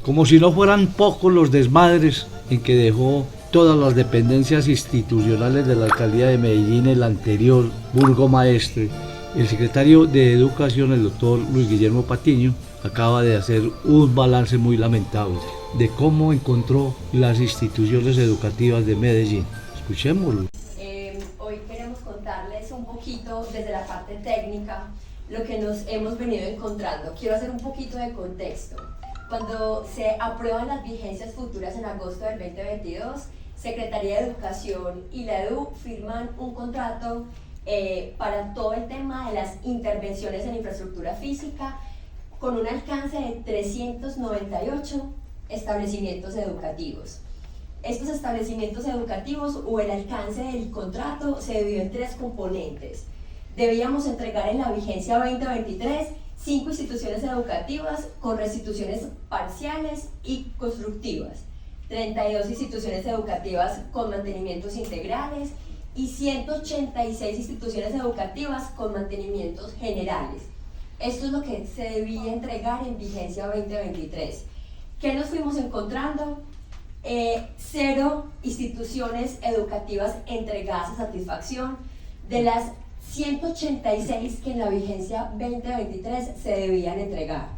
Como si no fueran pocos los desmadres en que dejó todas las dependencias institucionales de la alcaldía de Medellín, el anterior burgomaestre, el secretario de Educación, el doctor Luis Guillermo Patiño, acaba de hacer un balance muy lamentable de cómo encontró las instituciones educativas de Medellín. Escuchémoslo. Hoy queremos contarles un poquito desde la parte técnica lo que nos hemos venido encontrando. Quiero hacer un poquito de contexto. Cuando se aprueban las vigencias futuras en agosto del 2022, Secretaría de Educación y la EDU firman un contrato para todo el tema de las intervenciones en infraestructura física con un alcance de 398 establecimientos educativos. Estos establecimientos educativos o el alcance del contrato se dividió en tres componentes. Debíamos entregar en la vigencia 2023 5 instituciones educativas con restituciones parciales y constructivas, 32 instituciones educativas con mantenimientos integrales y 186 instituciones educativas con mantenimientos generales. Esto es lo que se debía entregar en vigencia 2023. ¿Qué nos fuimos encontrando? 0 instituciones educativas entregadas a satisfacción. De las 186 que en la vigencia 2023 se debían entregar,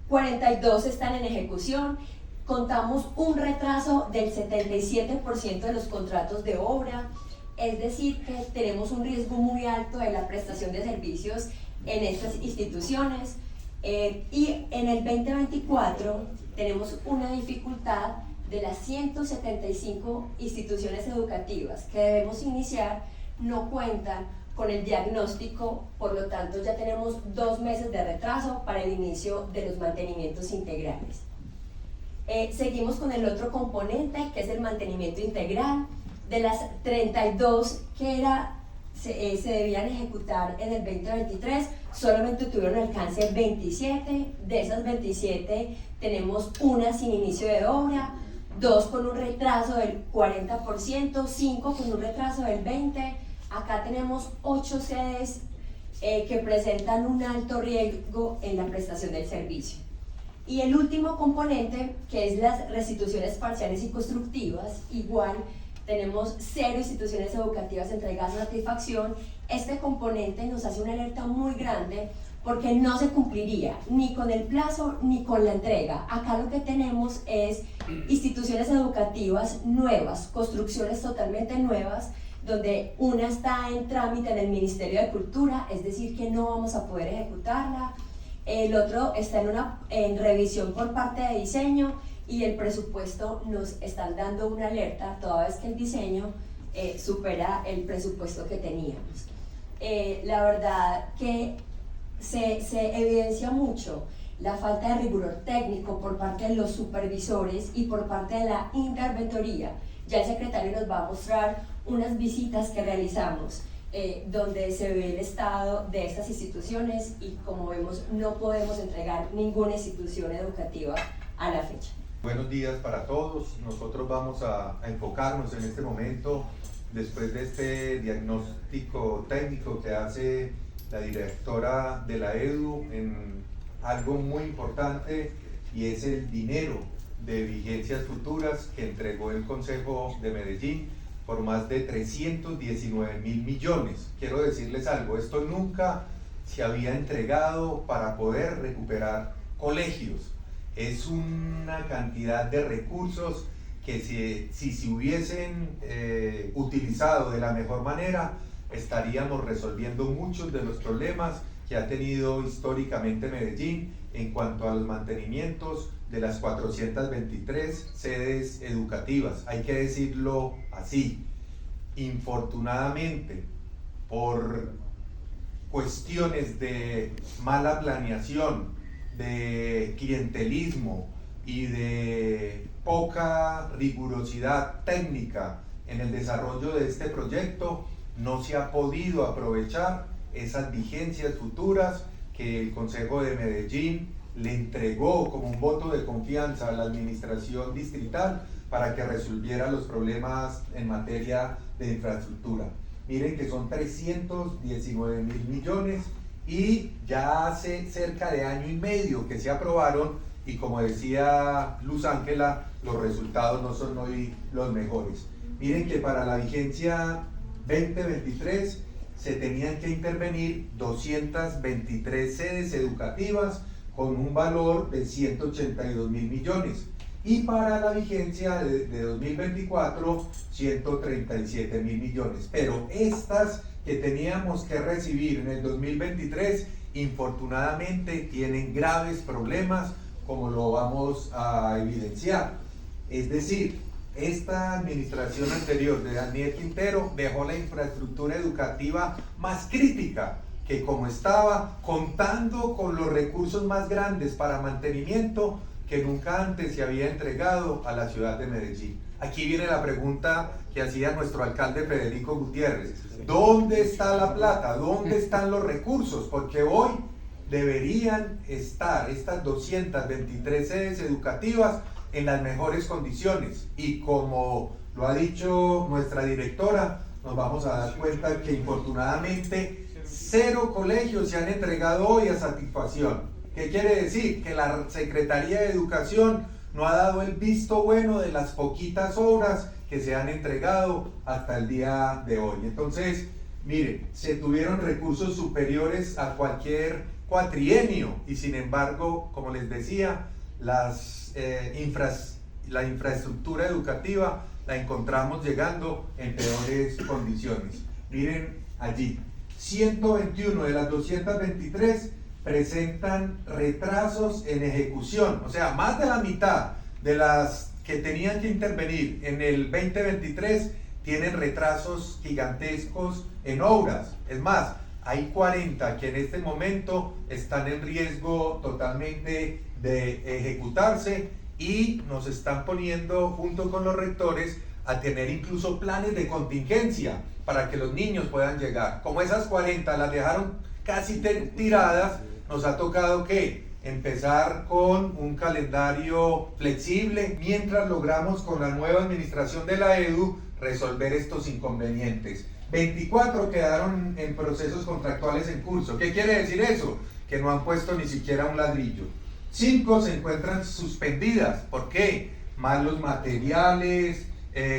42 están en ejecución. Contamos un retraso del 77% de los contratos de obra, es decir que tenemos un riesgo muy alto de la prestación de servicios en estas instituciones. Y en el 2024 tenemos una dificultad de las 175 instituciones educativas que debemos iniciar, no cuentan con el diagnóstico, por lo tanto ya tenemos 2 meses de retraso para el inicio de los mantenimientos integrales. Seguimos con el otro componente, que es el mantenimiento integral. De las 32 que se debían ejecutar en el 2023, solamente tuvieron alcance 27. De esas 27 tenemos una sin inicio de obra, 2 con un retraso del 40%, 5 con un retraso del 20%. Acá tenemos 8 sedes que presentan un alto riesgo en la prestación del servicio. Y el último componente, que es las restituciones parciales y constructivas, igual tenemos 0 instituciones educativas entregadas a satisfacción. Este componente nos hace una alerta muy grande porque no se cumpliría ni con el plazo ni con la entrega. Acá lo que tenemos es instituciones educativas nuevas, construcciones totalmente nuevas, donde una está en trámite en el Ministerio de Cultura, es decir que no vamos a poder ejecutarla. El otro está en revisión por parte de diseño y el presupuesto nos están dando una alerta toda vez que el diseño supera el presupuesto que teníamos. La verdad que se evidencia mucho la falta de rigor técnico por parte de los supervisores y por parte de la interventoría. Ya el secretario nos va a mostrar unas visitas que realizamos donde se ve el estado de estas instituciones y como vemos no podemos entregar ninguna institución educativa a la fecha. Buenos días para todos. Nosotros vamos a enfocarnos en este momento, después de este diagnóstico técnico que hace la directora de la EDU, en algo muy importante, y es el dinero de vigencias futuras que entregó el Consejo de Medellín por más de 319.000 millones. Quiero decirles algo, esto nunca se había entregado para poder recuperar colegios. Es una cantidad de recursos que si se hubiesen utilizado de la mejor manera, estaríamos resolviendo muchos de los problemas que ha tenido históricamente Medellín en cuanto a los mantenimientos de las 423 sedes educativas. Hay que decirlo así. Infortunadamente, por cuestiones de mala planeación, de clientelismo y de poca rigurosidad técnica en el desarrollo de este proyecto, no se ha podido aprovechar esas vigencias futuras que el Consejo de Medellín le entregó como un voto de confianza a la administración distrital para que resolviera los problemas en materia de infraestructura. Miren que son 319.000 millones y ya hace cerca de año y medio que se aprobaron y como decía Luz Ángela, los resultados no son hoy los mejores. Miren que para la vigencia 2023 se tenían que intervenir 223 sedes educativas con un valor de 182.000 millones. Y para la vigencia de 2024, 137.000 millones. Pero estas que teníamos que recibir en el 2023, infortunadamente tienen graves problemas, como lo vamos a evidenciar. Es decir, esta administración anterior de Daniel Quintero dejó la infraestructura educativa más crítica que como estaba, contando con los recursos más grandes para mantenimiento que nunca antes se había entregado a la ciudad de Medellín. Aquí viene la pregunta que hacía nuestro alcalde Federico Gutiérrez. ¿Dónde está la plata? ¿Dónde están los recursos? Porque hoy deberían estar estas 223 sedes educativas en las mejores condiciones. Y como lo ha dicho nuestra directora, nos vamos a dar cuenta que infortunadamente 0 colegios se han entregado hoy a satisfacción. ¿Qué quiere decir? Que la Secretaría de Educación no ha dado el visto bueno de las poquitas obras que se han entregado hasta el día de hoy. Entonces, miren, se tuvieron recursos superiores a cualquier cuatrienio y sin embargo, como les decía, la infraestructura educativa la encontramos llegando en peores condiciones. Miren allí, 121 de las 223 presentan retrasos en ejecución, o sea, más de la mitad de las que tenían que intervenir en el 2023 tienen retrasos gigantescos en obras. Es más, hay 40 que en este momento están en riesgo totalmente de ejecutarse y nos están poniendo junto con los rectores a tener incluso planes de contingencia para que los niños puedan llegar. Como esas 40 las dejaron casi tiradas, nos ha tocado que empezar con un calendario flexible mientras logramos con la nueva administración de la EDU resolver estos inconvenientes. 24 quedaron en procesos contractuales en curso. ¿Qué quiere decir eso? Que no han puesto ni siquiera un ladrillo. 5 se encuentran suspendidas. ¿Por qué? Malos materiales,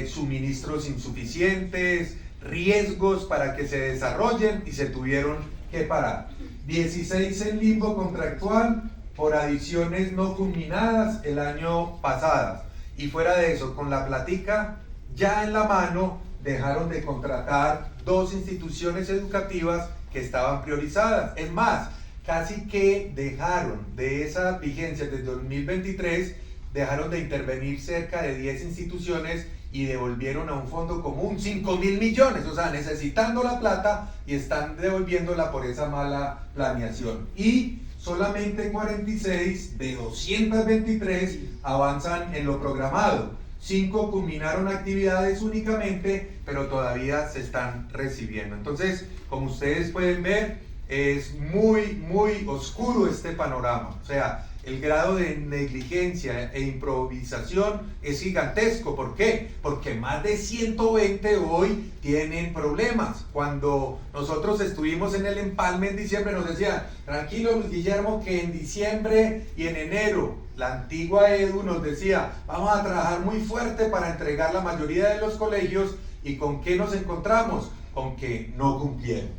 suministros insuficientes, riesgos para que se desarrollen y se tuvieron que parar. 16 en limbo contractual por adiciones no culminadas el año pasado. Y fuera de eso, con la platica ya en la mano, dejaron de contratar 2 instituciones educativas que estaban priorizadas. Es más, casi que dejaron de esa vigencia desde 2023, dejaron de intervenir cerca de 10 instituciones y devolvieron a un fondo común 5.000 millones, o sea, necesitando la plata y están devolviéndola por esa mala planeación. Y solamente 46 de 223 avanzan en lo programado. 5 culminaron actividades únicamente, pero todavía se están recibiendo. Entonces, como ustedes pueden ver, es muy oscuro este panorama. O sea, el grado de negligencia e improvisación es gigantesco. ¿Por qué? Porque más de 120 hoy tienen problemas. Cuando nosotros estuvimos en el empalme en diciembre nos decían, tranquilo Luis Guillermo, que en diciembre y en enero la antigua EDU nos decía, vamos a trabajar muy fuerte para entregar la mayoría de los colegios. ¿Y con qué nos encontramos? Con que no cumplieron.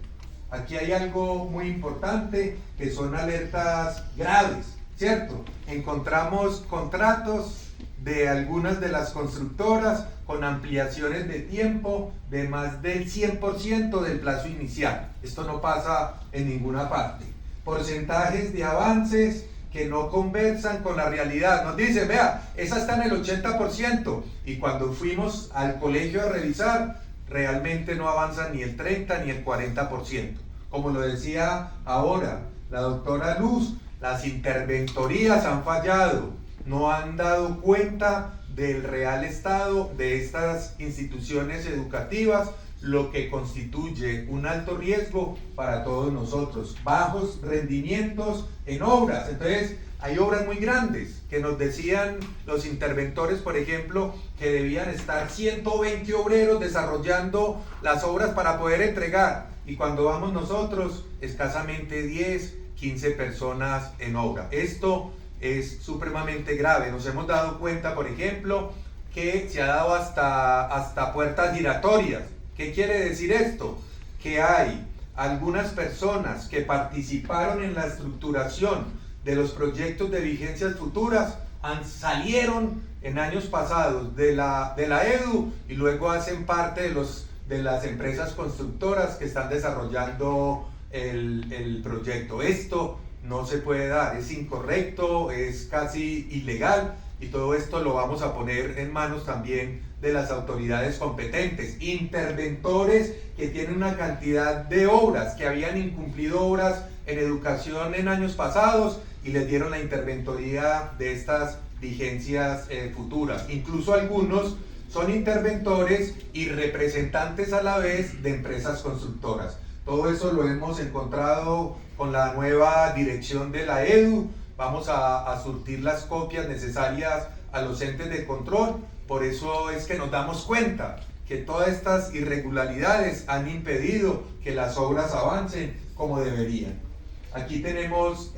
Aquí hay algo muy importante que son alertas graves, ¿cierto? Encontramos contratos de algunas de las constructoras con ampliaciones de tiempo de más del 100% del plazo inicial. Esto no pasa en ninguna parte. Porcentajes de avances que no conversan con la realidad. Nos dicen, vea, esa está en el 80%, y cuando fuimos al colegio a revisar, realmente no avanzan ni el 30 ni el 40%. Como lo decía ahora la doctora Luz, las interventorías han fallado, no han dado cuenta del real estado de estas instituciones educativas, lo que constituye un alto riesgo para todos nosotros. Bajos rendimientos en obras. Entonces, hay obras muy grandes que nos decían los interventores, por ejemplo, que debían estar 120 obreros desarrollando las obras para poder entregar. Y cuando vamos nosotros, escasamente 10, 15 personas en obra. Esto es supremamente grave. Nos hemos dado cuenta, por ejemplo, que se ha dado hasta puertas giratorias. ¿Qué quiere decir esto? Que hay algunas personas que participaron en la estructuración de los proyectos de vigencias futuras, salieron en años pasados de la EDU y luego hacen parte de las empresas constructoras que están desarrollando el proyecto. Esto no se puede dar, es incorrecto, es casi ilegal, y todo esto lo vamos a poner en manos también de las autoridades competentes. Interventores que tienen una cantidad de obras, que habían incumplido obras en educación en años pasados y les dieron la interventoría de estas vigencias futuras. Incluso algunos son interventores y representantes a la vez de empresas constructoras. Todo eso lo hemos encontrado con la nueva dirección de la EDU. Vamos a surtir las copias necesarias a los entes de control. Por eso es que nos damos cuenta que todas estas irregularidades han impedido que las obras avancen como deberían. Aquí tenemos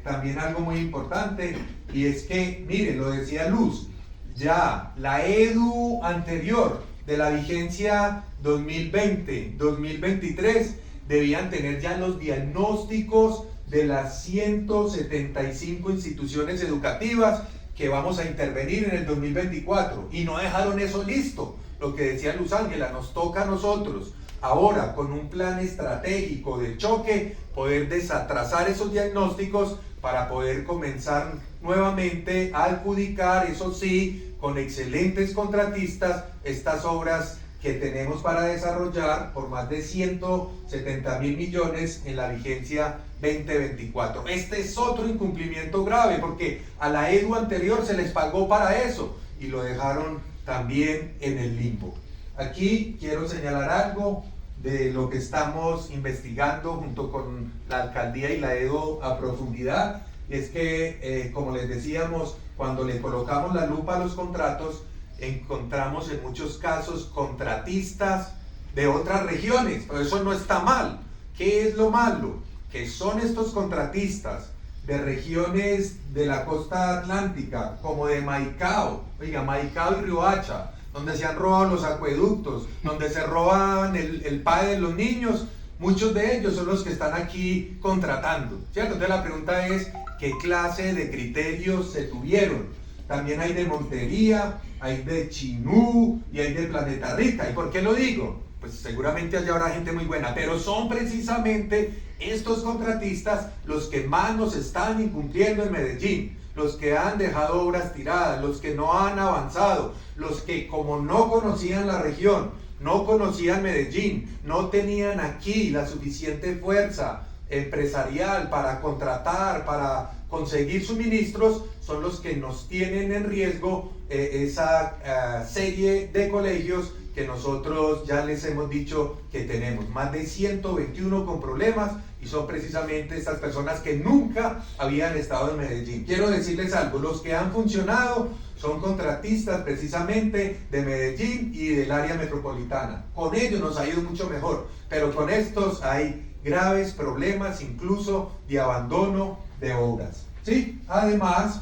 también algo muy importante, y es que, mire, lo decía Luz, ya la EDU anterior de la vigencia 2020-2023 debían tener ya los diagnósticos de las 175 instituciones educativas que vamos a intervenir en el 2024, y no dejaron eso listo. Lo que decía Luz Ángela, nos toca a nosotros ahora, con un plan estratégico de choque, poder desatrasar esos diagnósticos para poder comenzar nuevamente a adjudicar, eso sí, con excelentes contratistas, estas obras que tenemos para desarrollar por más de 170.000 millones en la vigencia 2024. Este es otro incumplimiento grave, porque a la EDU anterior se les pagó para eso y lo dejaron también en el limbo. Aquí quiero señalar algo de lo que estamos investigando junto con la alcaldía y la EDU a profundidad, y es que, como les decíamos, cuando le colocamos la lupa a los contratos, encontramos en muchos casos contratistas de otras regiones, pero eso no está mal. ¿Qué es lo malo? Que son estos contratistas de regiones de la costa atlántica, como de Maicao, oiga, Maicao y Riohacha, donde se han robado los acueductos, donde se roban el padre de los niños. Muchos de ellos son los que están aquí contratando, ¿cierto? Entonces la pregunta es, ¿qué clase de criterios se tuvieron? También hay de Montería, hay de Chinú y hay de Planeta Rica. ¿Y por qué lo digo? Pues seguramente allá habrá gente muy buena, pero son precisamente estos contratistas los que más nos están incumpliendo en Medellín, los que han dejado obras tiradas, los que no han avanzado, los que, como no conocían la región, no conocían Medellín, no tenían aquí la suficiente fuerza empresarial para contratar, para conseguir suministros, son los que nos tienen en riesgo esa serie de colegios que nosotros ya les hemos dicho que tenemos. Más de 121 con problemas, y son precisamente estas personas que nunca habían estado en Medellín. Quiero decirles algo, los que han funcionado son contratistas precisamente de Medellín y del área metropolitana. Con ellos nos ha ido mucho mejor, pero con estos hay graves problemas, incluso de abandono de obras. ¿Sí? Además,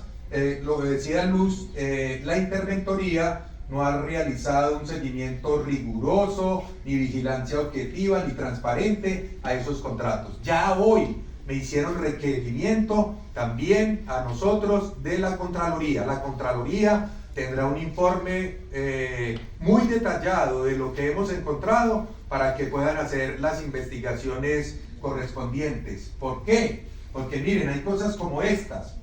lo que decía Luz, la interventoría no ha realizado un seguimiento riguroso, ni vigilancia objetiva, ni transparente a esos contratos. Ya hoy me hicieron requerimiento también a nosotros de la Contraloría. La Contraloría tendrá un informe muy detallado de lo que hemos encontrado para que puedan hacer las investigaciones correspondientes. ¿Por qué? Porque miren, hay cosas como estas.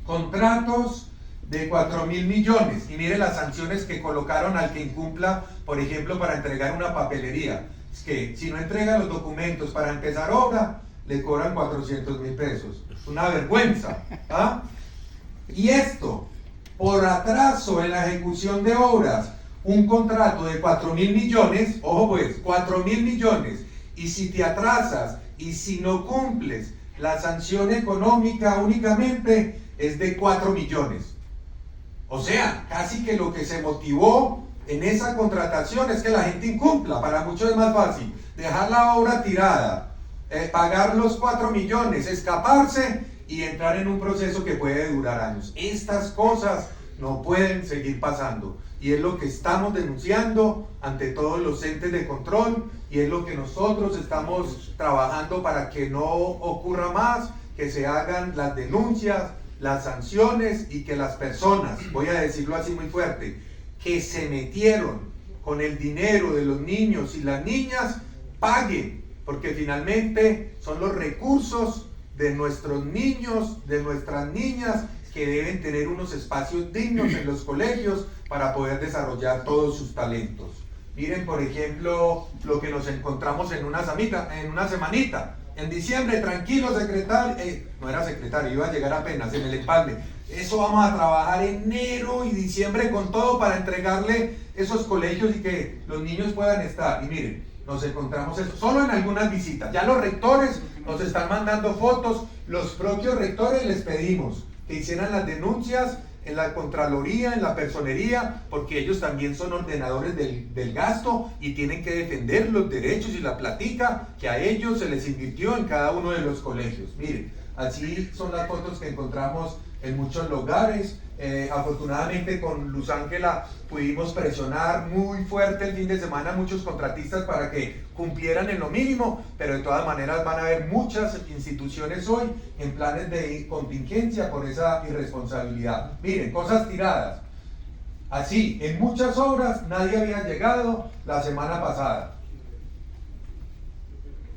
Contratos de 4.000 millones, y mire las sanciones que colocaron al que incumpla, por ejemplo, para entregar una papelería. Es que si no entrega los documentos para empezar obra, le cobran 400.000 pesos. Es una vergüenza, ¿ah? Y esto, por atraso en la ejecución de obras, un contrato de 4.000 millones, ojo pues, 4.000 millones, y si te atrasas y si no cumples, la sanción económica únicamente es de 4 millones. O sea, casi que lo que se motivó en esa contratación es que la gente incumpla. Para muchos es más fácil dejar la obra tirada, pagar los 4 millones, escaparse y entrar en un proceso que puede durar años. Estas cosas no pueden seguir pasando y es lo que estamos denunciando ante todos los entes de control y es lo que nosotros estamos trabajando para que no ocurra más, que se hagan las denuncias, las sanciones y que las personas, voy a decirlo así muy fuerte, que se metieron con el dinero de los niños y las niñas, paguen, porque finalmente son los recursos de nuestros niños, de nuestras niñas, que deben tener unos espacios dignos en los colegios para poder desarrollar todos sus talentos. Miren, por ejemplo, lo que nos encontramos en una semanita. En diciembre, tranquilo, secretario, no era secretario, iba a llegar apenas en el empalme. Eso vamos a trabajar enero y diciembre con todo para entregarle esos colegios y que los niños puedan estar. Y miren, nos encontramos eso solo en algunas visitas. Ya los rectores nos están mandando fotos, los propios rectores les pedimos que hicieran las denuncias en la Contraloría, en la Personería, porque ellos también son ordenadores del gasto y tienen que defender los derechos y la platica que a ellos se les invirtió en cada uno de los colegios. Miren, así son las fotos que encontramos en muchos lugares. Afortunadamente con Luz Ángela pudimos presionar muy fuerte el fin de semana a muchos contratistas para que cumplieran en lo mínimo, pero de todas maneras van a haber muchas instituciones hoy en planes de contingencia por esa irresponsabilidad. Miren, cosas tiradas. Así, en muchas obras nadie había llegado la semana pasada.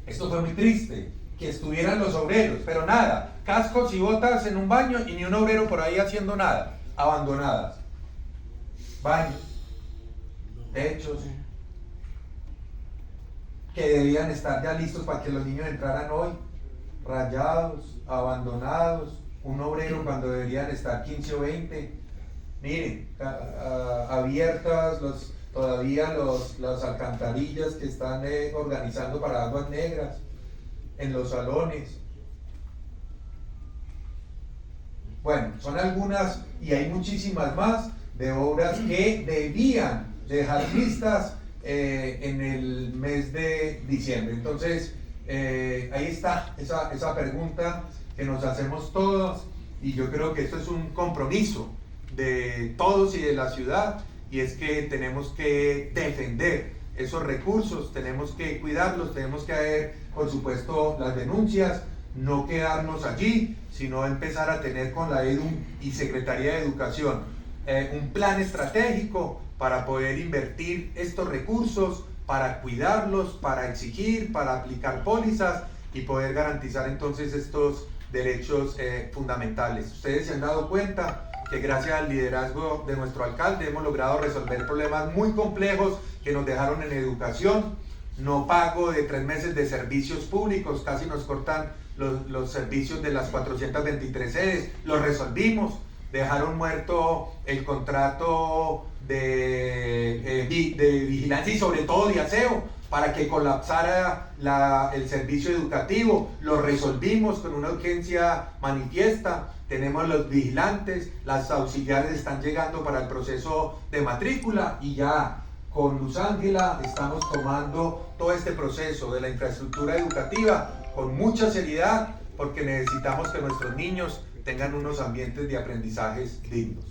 Esto fue muy triste, que estuvieran los obreros, pero nada, cascos y botas en un baño y ni un obrero por ahí haciendo nada, abandonadas. Baños, techos, que debían estar ya listos para que los niños entraran hoy, rayados, abandonados, un obrero cuando deberían estar 15 o 20. Miren, abiertas todavía las alcantarillas que están organizando para aguas negras en los salones. Bueno, son algunas y hay muchísimas más de obras que debían dejar listas en el mes de diciembre. Entonces, ahí está esa pregunta que nos hacemos todos y yo creo que esto es un compromiso de todos y de la ciudad y es que tenemos que defender esos recursos, tenemos que cuidarlos, tenemos que hacer, por supuesto, las denuncias, no quedarnos allí, sino empezar a tener con la EDU y Secretaría de Educación un plan estratégico para poder invertir estos recursos, para cuidarlos, para exigir, para aplicar pólizas y poder garantizar entonces estos derechos fundamentales. Ustedes se han dado cuenta que gracias al liderazgo de nuestro alcalde hemos logrado resolver problemas muy complejos que nos dejaron en educación, no pago de 3 meses de servicios públicos, casi nos cortan los servicios de las 423 sedes, los resolvimos, dejaron muerto el contrato de vigilancia y sobre todo de aseo para que colapsara el servicio educativo, lo resolvimos con una urgencia manifiesta. Tenemos los vigilantes, las auxiliares están llegando para el proceso de matrícula y ya con Luz Ángela estamos tomando todo este proceso de la infraestructura educativa con mucha seriedad porque necesitamos que nuestros niños tengan unos ambientes de aprendizajes dignos.